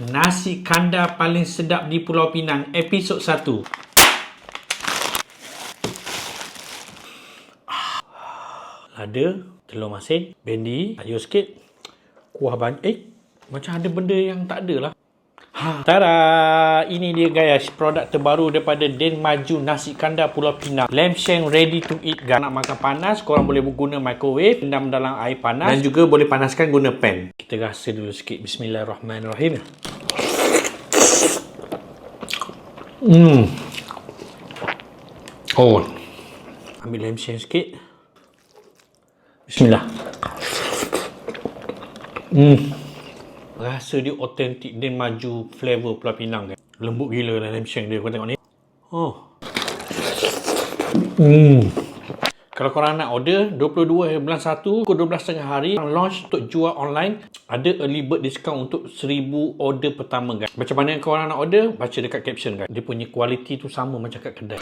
Nasi kandar paling sedap di Pulau Pinang, episod 1. Lada, telur masin, bendi, sayur sikit, kuah banyak. Macam ada benda yang tak ada lah. Tada! Ini dia guys, produk terbaru daripada Den Maju Nasi Kandar Pulau Pinang. Lamb shank ready to eat guys. Nak makan panas, korang boleh guna microwave, rendam dalam air panas, dan juga boleh panaskan guna pan. Kita rasa dulu sikit. Bismillahirrahmanirrahim. Oh, ambil lamb shank sikit. Bismillah. Rasa dia otentik Dan Maju flavor Pulau Pinang kan. Lembut gila lah lamb shank dia. Kau tengok ni. Kalau korang nak order 22 bulan 1 pukul 12.30 hari, launch untuk jual online. Ada early bird discount untuk 1000 order pertama guys. Macam mana korang nak order? Baca dekat caption guys. Dia punya kualiti tu sama macam kat kedai.